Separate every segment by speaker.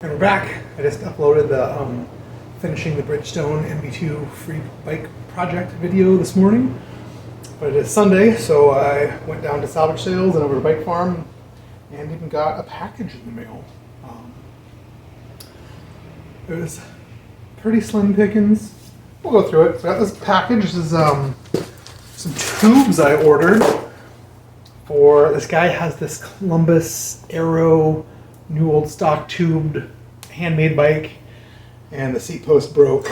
Speaker 1: And we're back. I just uploaded the finishing the Bridgestone MB2 free bike project video this morning. But it is Sunday, so I went down to salvage sales and over to Bike Farm and even got a package in the mail. It was pretty slim pickings. We'll go through it. So I got this package. This is some tubes I ordered for, this guy has this Columbus Aero new old stock tubed handmade bike, and the seat post broke.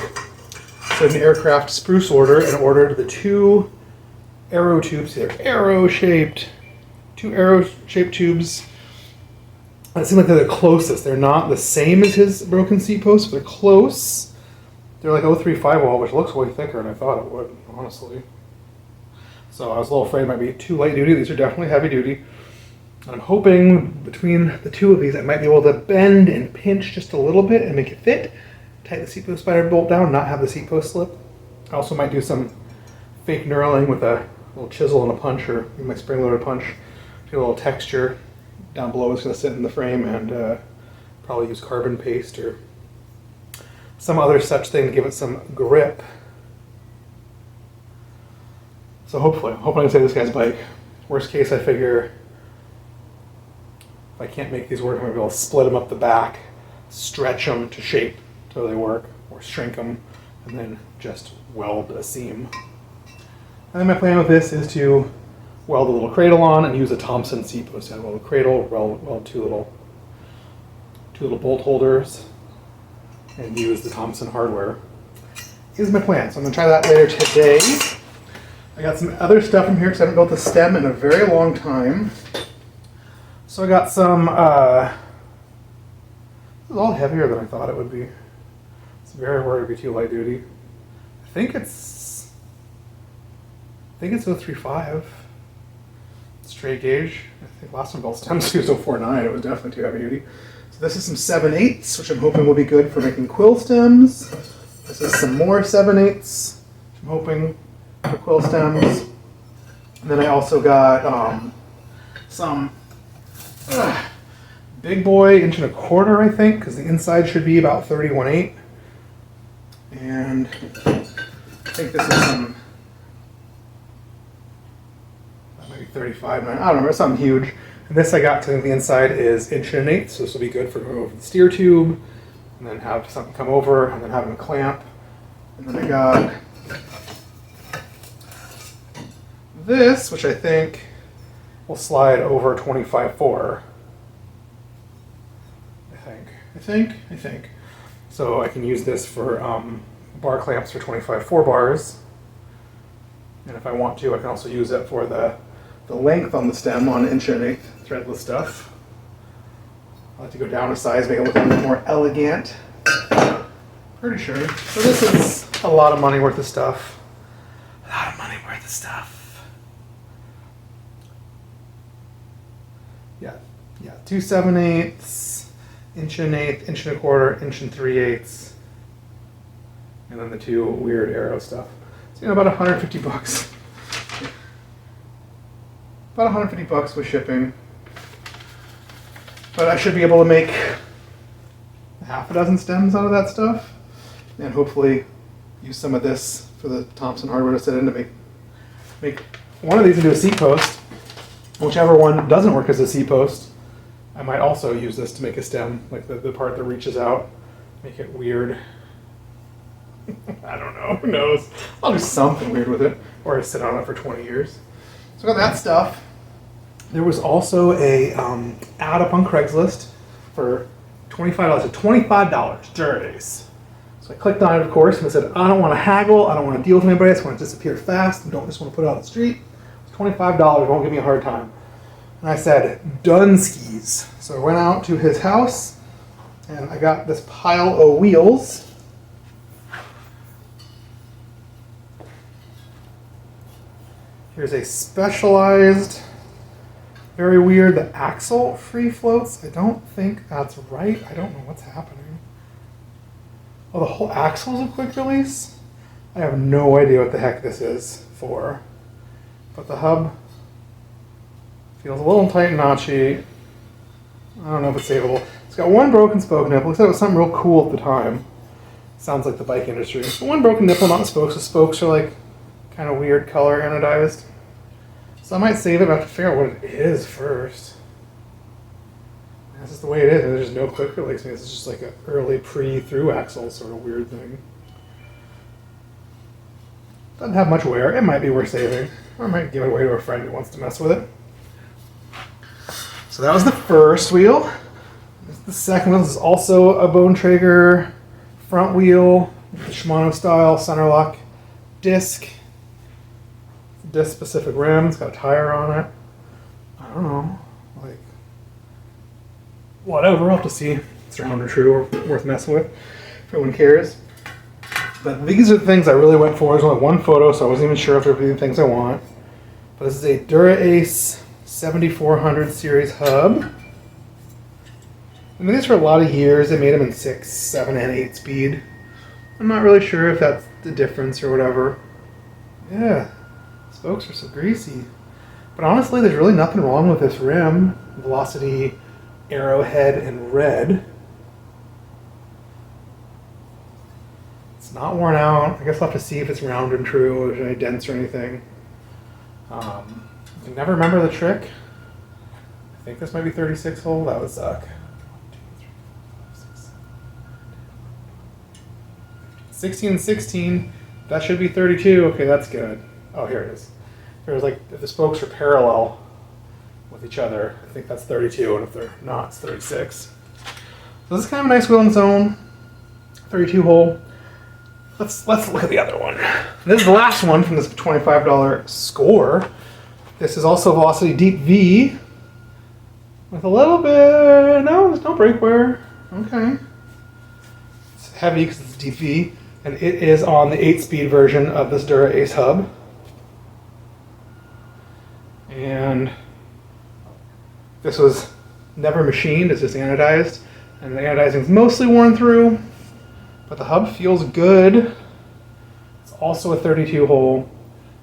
Speaker 1: So an aircraft spruce order and ordered the two Aero tubes. They're two Aero shaped tubes. It seems like they're the closest. They're not the same as his broken seat post, but they're close. They're like 035 wall, which looks way thicker than I thought it would, honestly. So I was a little afraid it might be too light duty. These are definitely heavy duty. I'm hoping between the two of these I might be able to bend and pinch just a little bit and make it fit. Tighten the seat post spider bolt down, not have the seat post slip. I also might do some fake knurling with a little chisel and a punch, or my spring-loaded punch. Get a little texture down below. It's going to sit in the frame, and probably use carbon paste or some other such thing to give it some grip. So hopefully, I'm hoping I can save this guy's bike. Worst case, I figure if I can't make these work, I'm going to be able to split them up the back, stretch them to shape so they work, or shrink them, and then just weld a seam. And then my plan with this is to weld a little cradle on and use a Thompson seat post. I weld a cradle, weld two little bolt holders, and use the Thompson hardware. Is my plan. So I'm going to try that later today. I got some other stuff from here because I haven't built a stem in a very long time. So I got some, this is all heavier than I thought it would be. It's very worried to be too light duty. I think it's 035 straight gauge. I think last one built stems was 049. It was definitely too heavy duty. So this is some 7/8, which I'm hoping will be good for making quill stems. This is some more 7/8, which I'm hoping for quill stems. And then I also got some big boy 1.25 inch, I think, because the inside should be about 31/8. And I think this is some, maybe 35, I don't know, something huge. And this I got to the inside is 1.1 so this will be good for going over the steer tube, and then have something come over, and then having a clamp. And then I got this, which I think will slide over 25/4. I think. So I can use this for bar clamps for 25/4 bars. And if I want to, I can also use it for the length on the stem on 1.1 threadless stuff. I like to go down a size, make it look a little bit more elegant. Pretty sure. So this is a lot of money worth of stuff. A lot of money worth of stuff. Yeah, 2 7/8, 1.1, 1.25 inch, 1.3, and then the two weird Aero stuff. So about $150. About $150 with shipping. But I should be able to make half a dozen stems out of that stuff, and hopefully use some of this for the Thompson hardware to sit in to make one of these into a seat post. Whichever one doesn't work as a seat post, I might also use this to make a stem, like the part that reaches out, make it weird. I don't know, who knows? I'll do something weird with it, or sit on it for 20 years. So I got that stuff. There was also a ad up on Craigslist for $25, so $25, Dura Ace. So I clicked on it, of course, and it said, I don't want to haggle, I don't want to deal with anybody, I just want to disappear fast, I don't just want to put it on the street. It's $25, won't give me a hard time. And I said, done skis. So I went out to his house, and I got this pile of wheels. Here's a Specialized, very weird, the axle free floats. I don't think that's right. I don't know what's happening. Oh, the whole axle's a quick release? I have no idea what the heck this is for. But the hub feels a little tight and notchy. I don't know if it's savable. It's got one broken spoke nipple. He said it was something real cool at the time. Sounds like the bike industry. But one broken nipple, not the spokes. The spokes are like kind of weird color anodized. So I might save it, but I have to figure out what it is first. That's just the way it is. There's no quick release. It's just like an early pre-through axle sort of weird thing. Doesn't have much wear. It might be worth saving. Or I might give it away to a friend who wants to mess with it. So that was the first wheel. This is the second wheel. This is also a Bone Traeger front wheel, the Shimano style center lock disc. Disc specific rim. It's got a tire on it. I don't know. Like, whatever. I'll have to see if it's round or true or worth messing with. If anyone cares. But these are the things I really went for. There's only one photo, so I wasn't even sure if there would be the things I want. But this is a Dura Ace 7400 series hub. I mean, these for a lot of years. They made them in 6, 7, and 8 speed. I'm not really sure if that's the difference or whatever. Yeah, spokes are so greasy. But honestly, there's really nothing wrong with this rim. Velocity, arrowhead, and red. It's not worn out. I guess I'll have to see if it's round and true, or if there's any dents or anything. I can never remember the trick. I think this might be 36 hole. That would suck. 16 and 16. That should be 32. Okay, that's good. Oh, here it is. There's like, if the spokes are parallel with each other, I think that's 32, and if they're not, it's 36. So this is kind of a nice wheel on its own. 32 hole. Let's look at the other one. This is the last one from this $25 score. This is also Velocity Deep V with a little bit, no, there's no brake wear. Okay. It's heavy because it's Deep V, and it is on the 8-speed version of this Dura Ace hub. And this was never machined, it's just anodized. And the anodizing is mostly worn through. But the hub feels good. It's also a 32 hole.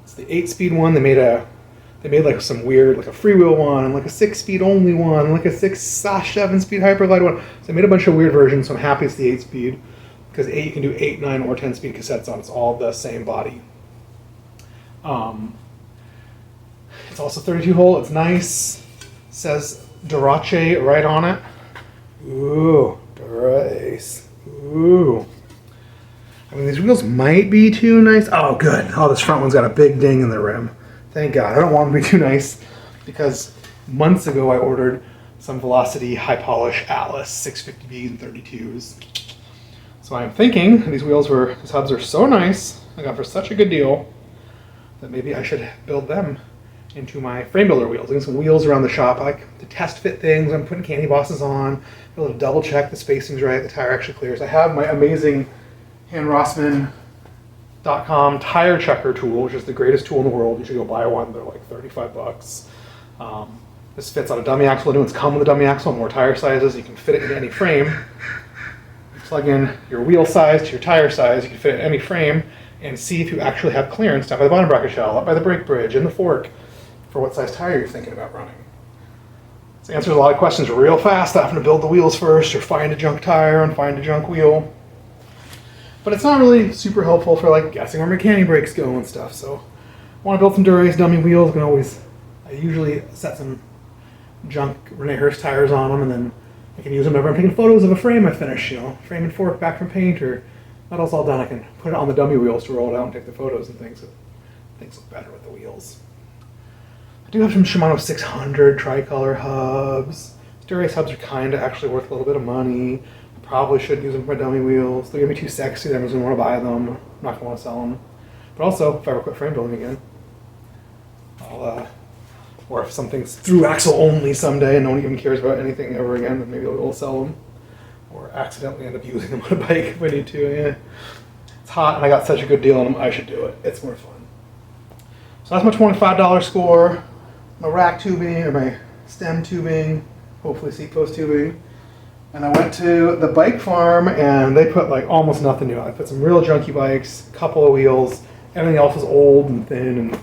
Speaker 1: It's the 8-speed one. They made like some weird, like a freewheel one, and like a 6-speed only one, and like a 6/7-speed hyperglide one. So they made a bunch of weird versions. So I'm happy it's the 8-speed because you can do 8, 9, or 10-speed cassettes on. It's all the same body. It's also 32 hole. It's nice. It says Dura Ace right on it. Ooh, Dura Ace. Ooh. I mean, these wheels might be too nice. Oh, good. Oh, this front one's got a big ding in the rim. Thank God. I don't want them to be too nice because months ago I ordered some Velocity high polish Atlas 650Bs and 32s. So I'm thinking these hubs are so nice, I got for such a good deal, that maybe I should build them into my frame builder wheels. Getting some wheels around the shop. I like to test fit things. I'm putting candy bosses on, be able to double check the spacing's right, the tire actually clears. I have my amazing HanRossmann.com tire checker tool, which is the greatest tool in the world. You should go buy one. They're like 35 bucks. This fits on a dummy axle. New ones come with a dummy axle, more tire sizes. You can fit it in any frame. You plug in your wheel size to your tire size. You can fit it in any frame and see if you actually have clearance down by the bottom bracket shell, up by the brake bridge, in the fork, for what size tire you're thinking about running. This answers a lot of questions real fast, having to build the wheels first, or find a junk tire and find a junk wheel. But it's not really super helpful for like guessing where my candy brakes go and stuff. So I want to build some Dura Ace dummy wheels. I usually set some junk Rene Hurst tires on them, and then I can use them whenever I'm taking photos of a frame I finish, frame and fork back from paint, or metal's all done. I can put it on the dummy wheels to roll it out and take the photos and things. So things look better with the wheels. I do have some Shimano 600 tricolor hubs. Dura Ace hubs are kind of actually worth a little bit of money. I probably should use them for my dummy wheels. They're going to be too sexy. I'm just going to want to buy them. I'm not going to want to sell them. But also, if I ever quit frame building again, or if something's through axle only someday and no one even cares about anything ever again, then maybe I'll sell them. Or accidentally end up using them on a bike if I need to. Yeah. It's hot and I got such a good deal on them, I should do it. It's more fun. So that's my $25 score. My rack tubing, or my stem tubing, hopefully seat post tubing. And I went to the bike farm and they put like almost nothing new. I put some real junky bikes, a couple of wheels, everything else was old and thin and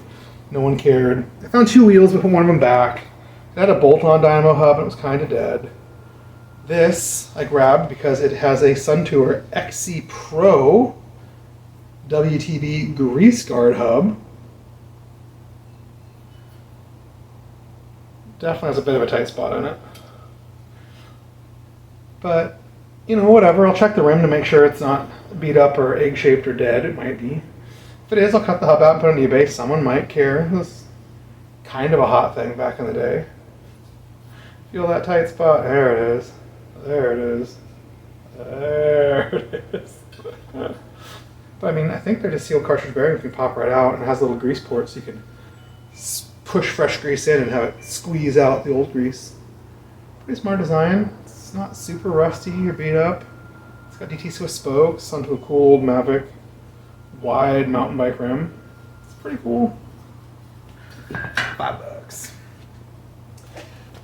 Speaker 1: no one cared. I found 2 wheels, but put one of them back. It had a bolt-on dynamo hub and it was kind of dead. This I grabbed because it has a Suntour XC Pro WTB grease guard hub. Definitely has a bit of a tight spot in it. But, you know, whatever. I'll check the rim to make sure it's not beat up or egg-shaped or dead. It might be. If it is, I'll cut the hub out and put it on eBay. Someone might care. It was kind of a hot thing back in the day. Feel that tight spot? There it is. There it is. There it is. But I mean, I think they're just sealed cartridge bearings. You can pop right out, and it has a little grease port, so you can push fresh grease in and have it squeeze out the old grease. Pretty smart design. It's not super rusty or beat up. It's got DT Swiss spokes onto a cool old Mavic wide mountain bike rim. It's pretty cool. $5.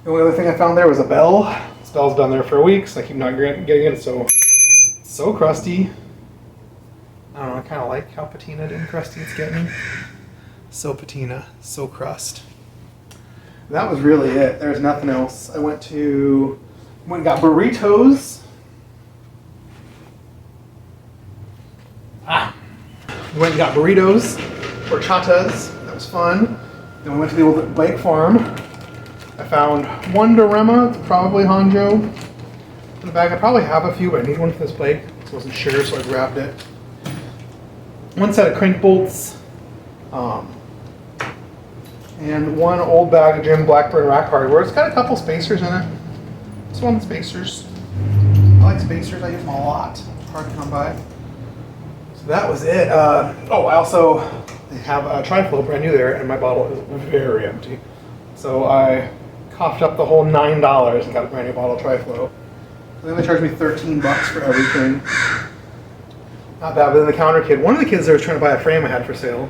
Speaker 1: The only other thing I found there was a bell. This bell's been there for weeks. I keep not getting it. So crusty. I don't know. I kind of like how patinaed and crusty it's getting. So patina, so crust. That was really it. There's nothing else. I went and got burritos. Went and got burritos, horchatas. That was fun. Then we went to the old bike farm. I found one Dorema. It's probably Honjo. In the bag, I probably have a few, but I need one for this bike. I wasn't sure, so I grabbed it. One set of crank bolts. And one old bag of Jim Blackburn rack hardware. It's got a couple spacers in it. This one's spacers. I like spacers. I use them a lot. Hard to come by. So that was it. I also have a Tri-Flow brand new there, and my bottle is very empty. So I coughed up the whole $9 and got a brand new bottle of Tri-Flow. Then they charged me $13 for everything. Not bad. But then the counter kid, one of the kids there was trying to buy a frame I had for sale,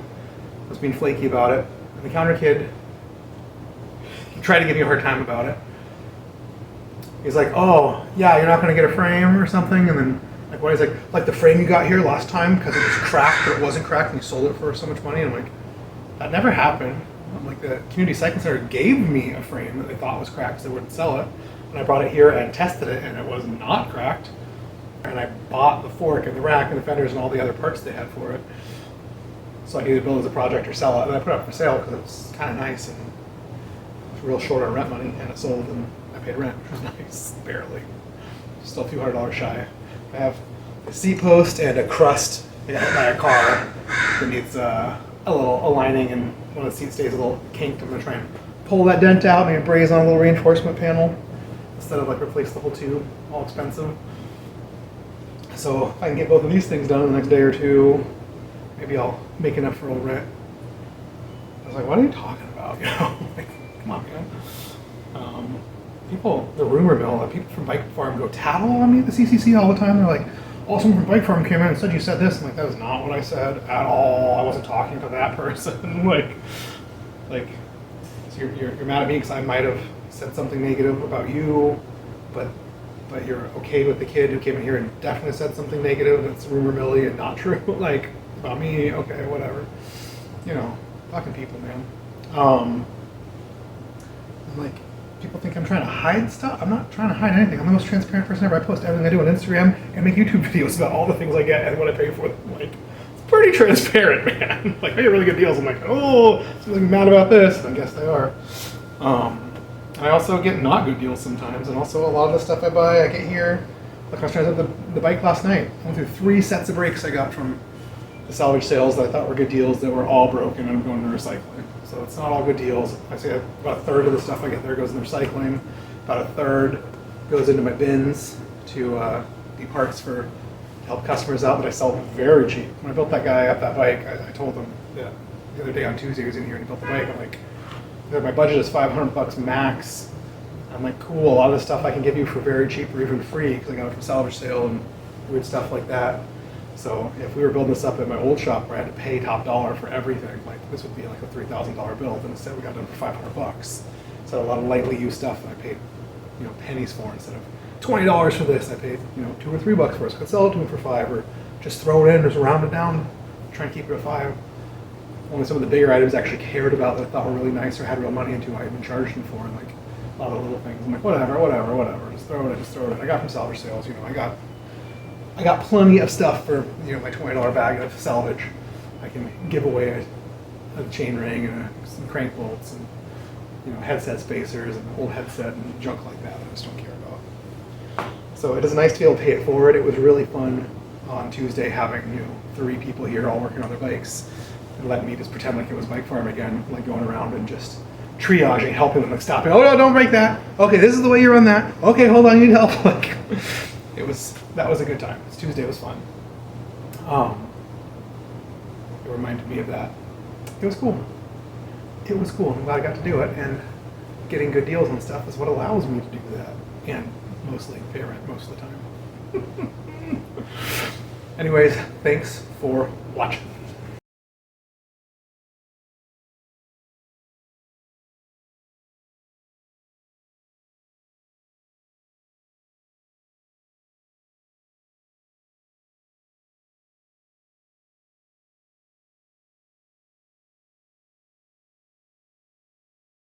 Speaker 1: was being flaky about it. And the counter kid, he tried to give me a hard time about it. He's like, "Oh, yeah, you're not going to get a frame or something?" And then, like, what? He's like the frame you got here last time because it was cracked, but it wasn't cracked, and you sold it for so much money. And I'm like, that never happened. I'm like, the community cycling center gave me a frame that they thought was cracked, so they wouldn't sell it. And I brought it here and tested it, and it was not cracked. And I bought the fork and the rack and the fenders and all the other parts they had for it. So I could either build as a project or sell it. And I put it up for sale because it was kind of nice and it was real short on rent money, and it sold and I paid rent, which was nice, barely. Still a few $100 shy. I have a seat post and a crust by a car that needs a little aligning, and one of the seats stays a little kinked. I'm going to try and pull that dent out, maybe braze on a little reinforcement panel instead of like replace the whole tube, all expensive. So if I can get both of these things done in the next day or two, maybe I'll make enough for old rent. I was like, what are you talking about? You know, like, come on, man. People, the rumor mill, people from Bike Farm go tattle on me at the CCC all the time. They're like, oh, someone from Bike Farm came in and said you said this. I'm like, that was not what I said at all. I wasn't talking to that person. like, so you're mad at me because I might have said something negative about you, but you're okay with the kid who came in here and definitely said something negative that's rumor milly and not true, like, about me. Okay, whatever. You know, fucking people, man. I'm like, people think I'm trying to hide stuff. I'm not trying to hide anything. I'm the most transparent person ever. I post everything I do on Instagram and make YouTube videos about all the things I get and what I pay for them. Like, it's pretty transparent, man. Like, I get really good deals. I'm like, oh, someone's mad about this. I guess they are. I also get not good deals sometimes, and also a lot of the stuff I buy, I get here. Like I was trying to set the bike last night. I went through 3 sets of brakes I got from the salvage sales that I thought were good deals that were all broken and I'm going to recycling. So it's not all good deals. I say about a third of the stuff I get there goes into recycling. About a third goes into my bins to be parts for help customers out that I sell very cheap. When I built that guy up that bike, I told him that the other day on Tuesday he was in here and he built the bike. I'm like, my budget is $500 max. I'm like, cool, a lot of the stuff I can give you for very cheap or even free because I got it from salvage sale and weird stuff like that. So if we were building this up at my old shop where I had to pay top dollar for everything, like this would be like a $3,000 build, and instead we got done for $500. So a lot of lightly used stuff that I paid, pennies for. Instead of $20 for this, I paid, $2 or $3 for it. So I could sell it to him for $5, or just throw it in, just round it down, try and keep it at $5. Only some of the bigger items I actually cared about that I thought were really nice or had real money into, I even charged them for, and like a lot of the little things. I'm like, whatever. Just throw it in, just throw it in. I got from salvage sales, you know, I got plenty of stuff for, you know, my $20 bag of salvage. I can give away a chain ring and some crank bolts and, you know, headset spacers and an old headset and junk like that I just don't care about. So it is nice to be able to pay it forward. It was really fun on Tuesday having, you know, 3 people here all working on their bikes and letting me just pretend like it was Bike Farm again, like going around and just triaging, helping them, like stopping. Oh no, don't break that. Okay, this is the way you run that. Okay, hold on, you need help. Like, that was a good time. Tuesday was fun. It reminded me of that. It was cool. It was cool. I'm glad I got to do it, and getting good deals on stuff is what allows me to do that, and mostly pay rent most of the time. Anyways, thanks for watching.